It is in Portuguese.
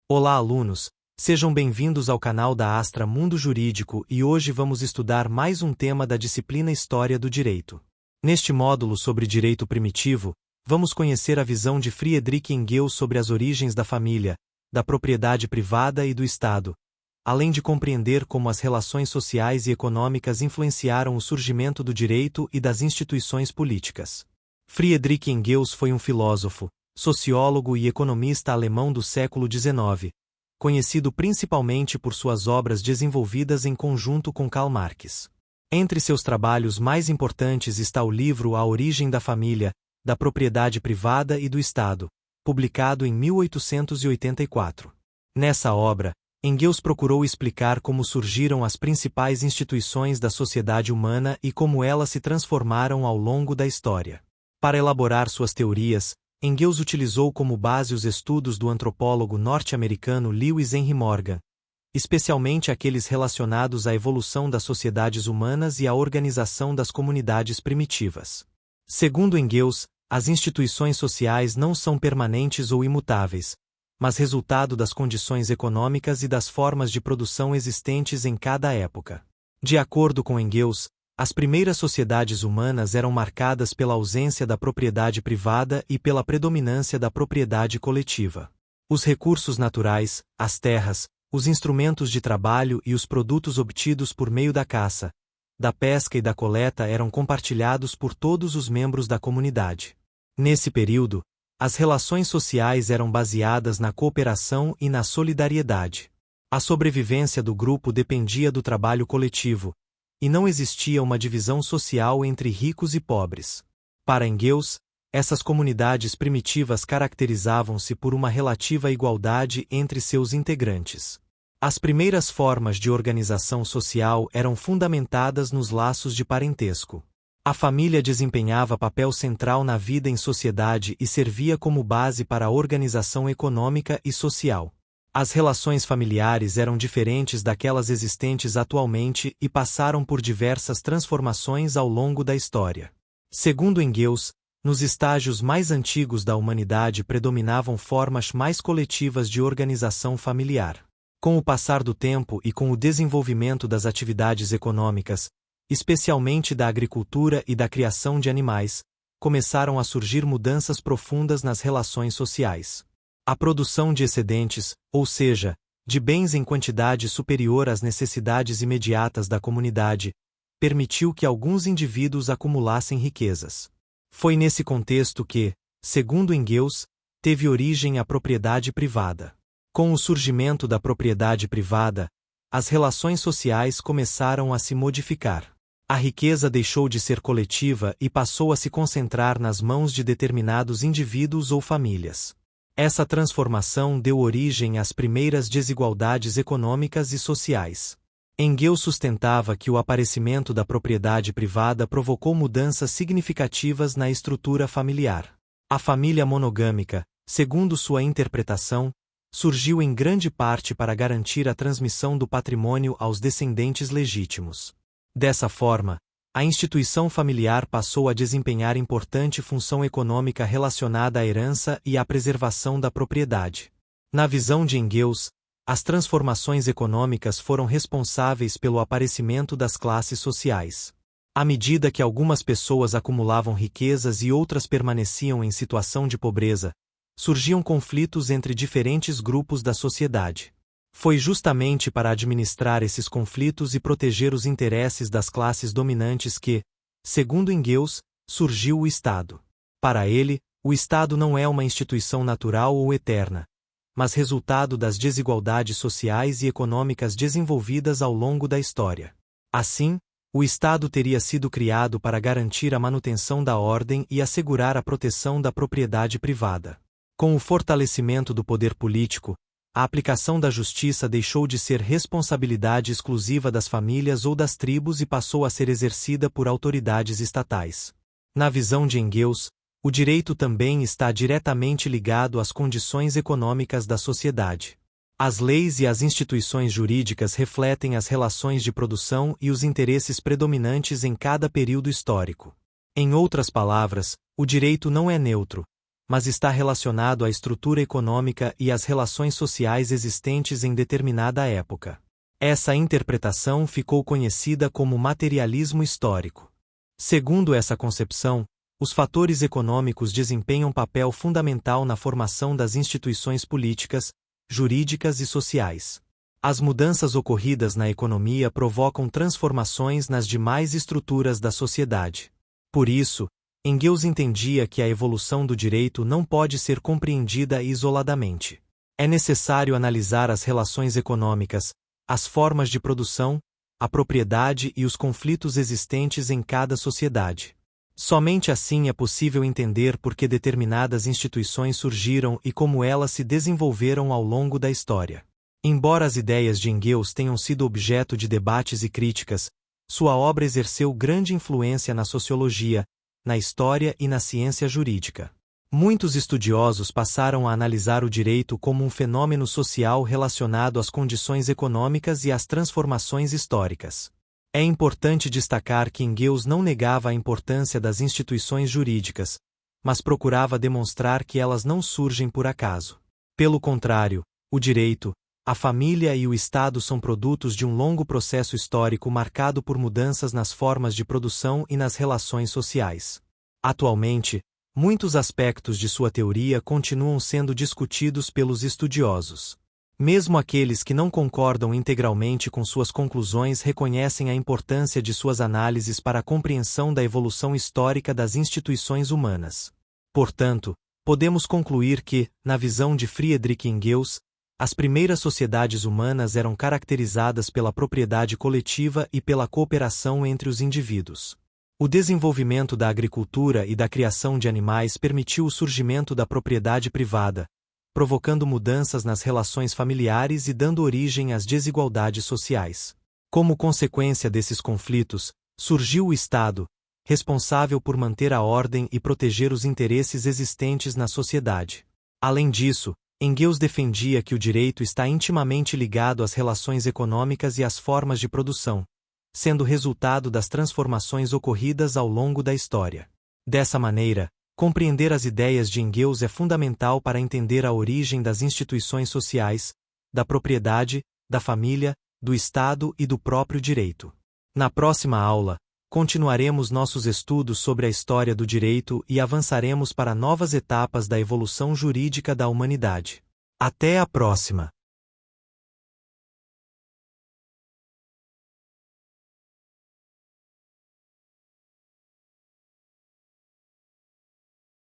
Olá, alunos! Sejam bem-vindos ao canal da Astra Mundo Jurídico e hoje vamos estudar mais um tema da disciplina História do Direito. Neste módulo sobre direito primitivo, vamos conhecer a visão de Friedrich Engels sobre as origens da família, da propriedade privada e do Estado, além de compreender como as relações sociais e econômicas influenciaram o surgimento do direito e das instituições políticas. Friedrich Engels foi um filósofo, sociólogo e economista alemão do século XIX, conhecido principalmente por suas obras desenvolvidas em conjunto com Karl Marx. Entre seus trabalhos mais importantes está o livro A Origem da Família, da Propriedade Privada e do Estado, publicado em 1884. Nessa obra, Engels procurou explicar como surgiram as principais instituições da sociedade humana e como elas se transformaram ao longo da história. Para elaborar suas teorias, Engels utilizou como base os estudos do antropólogo norte-americano Lewis Henry Morgan, especialmente aqueles relacionados à evolução das sociedades humanas e à organização das comunidades primitivas. Segundo Engels, as instituições sociais não são permanentes ou imutáveis, mas resultado das condições econômicas e das formas de produção existentes em cada época. De acordo com Engels, as primeiras sociedades humanas eram marcadas pela ausência da propriedade privada e pela predominância da propriedade coletiva. Os recursos naturais, as terras, os instrumentos de trabalho e os produtos obtidos por meio da caça, da pesca e da coleta eram compartilhados por todos os membros da comunidade. Nesse período, as relações sociais eram baseadas na cooperação e na solidariedade. A sobrevivência do grupo dependia do trabalho coletivo, e não existia uma divisão social entre ricos e pobres. Para Engels, essas comunidades primitivas caracterizavam-se por uma relativa igualdade entre seus integrantes. As primeiras formas de organização social eram fundamentadas nos laços de parentesco. A família desempenhava papel central na vida em sociedade e servia como base para a organização econômica e social. As relações familiares eram diferentes daquelas existentes atualmente e passaram por diversas transformações ao longo da história. Segundo Engels, nos estágios mais antigos da humanidade predominavam formas mais coletivas de organização familiar. Com o passar do tempo e com o desenvolvimento das atividades econômicas, especialmente da agricultura e da criação de animais, começaram a surgir mudanças profundas nas relações sociais. A produção de excedentes, ou seja, de bens em quantidade superior às necessidades imediatas da comunidade, permitiu que alguns indivíduos acumulassem riquezas. Foi nesse contexto que, segundo Engels, teve origem a propriedade privada. Com o surgimento da propriedade privada, as relações sociais começaram a se modificar. A riqueza deixou de ser coletiva e passou a se concentrar nas mãos de determinados indivíduos ou famílias. Essa transformação deu origem às primeiras desigualdades econômicas e sociais. Engels sustentava que o aparecimento da propriedade privada provocou mudanças significativas na estrutura familiar. A família monogâmica, segundo sua interpretação, surgiu em grande parte para garantir a transmissão do patrimônio aos descendentes legítimos. Dessa forma, a instituição familiar passou a desempenhar importante função econômica relacionada à herança e à preservação da propriedade. Na visão de Engels, as transformações econômicas foram responsáveis pelo aparecimento das classes sociais. À medida que algumas pessoas acumulavam riquezas e outras permaneciam em situação de pobreza, surgiam conflitos entre diferentes grupos da sociedade. Foi justamente para administrar esses conflitos e proteger os interesses das classes dominantes que, segundo Engels, surgiu o Estado. Para ele, o Estado não é uma instituição natural ou eterna, mas resultado das desigualdades sociais e econômicas desenvolvidas ao longo da história. Assim, o Estado teria sido criado para garantir a manutenção da ordem e assegurar a proteção da propriedade privada. Com o fortalecimento do poder político, a aplicação da justiça deixou de ser responsabilidade exclusiva das famílias ou das tribos e passou a ser exercida por autoridades estatais. Na visão de Engels, o direito também está diretamente ligado às condições econômicas da sociedade. As leis e as instituições jurídicas refletem as relações de produção e os interesses predominantes em cada período histórico. Em outras palavras, o direito não é neutro, mas está relacionado à estrutura econômica e às relações sociais existentes em determinada época. Essa interpretação ficou conhecida como materialismo histórico. Segundo essa concepção, os fatores econômicos desempenham papel fundamental na formação das instituições políticas, jurídicas e sociais. As mudanças ocorridas na economia provocam transformações nas demais estruturas da sociedade. Por isso, Engels entendia que a evolução do direito não pode ser compreendida isoladamente. É necessário analisar as relações econômicas, as formas de produção, a propriedade e os conflitos existentes em cada sociedade. Somente assim é possível entender por que determinadas instituições surgiram e como elas se desenvolveram ao longo da história. Embora as ideias de Engels tenham sido objeto de debates e críticas, sua obra exerceu grande influência na sociologia, na história e na ciência jurídica. Muitos estudiosos passaram a analisar o direito como um fenômeno social relacionado às condições econômicas e às transformações históricas. É importante destacar que Engels não negava a importância das instituições jurídicas, mas procurava demonstrar que elas não surgem por acaso. Pelo contrário, o direito, a família e o Estado são produtos de um longo processo histórico marcado por mudanças nas formas de produção e nas relações sociais. Atualmente, muitos aspectos de sua teoria continuam sendo discutidos pelos estudiosos. Mesmo aqueles que não concordam integralmente com suas conclusões reconhecem a importância de suas análises para a compreensão da evolução histórica das instituições humanas. Portanto, podemos concluir que, na visão de Friedrich Engels, as primeiras sociedades humanas eram caracterizadas pela propriedade coletiva e pela cooperação entre os indivíduos. O desenvolvimento da agricultura e da criação de animais permitiu o surgimento da propriedade privada, provocando mudanças nas relações familiares e dando origem às desigualdades sociais. Como consequência desses conflitos, surgiu o Estado, responsável por manter a ordem e proteger os interesses existentes na sociedade. Além disso, Engels defendia que o direito está intimamente ligado às relações econômicas e às formas de produção, sendo resultado das transformações ocorridas ao longo da história. Dessa maneira, compreender as ideias de Engels é fundamental para entender a origem das instituições sociais, da propriedade, da família, do Estado e do próprio direito. Na próxima aula, continuaremos nossos estudos sobre a história do direito e avançaremos para novas etapas da evolução jurídica da humanidade. Até a próxima!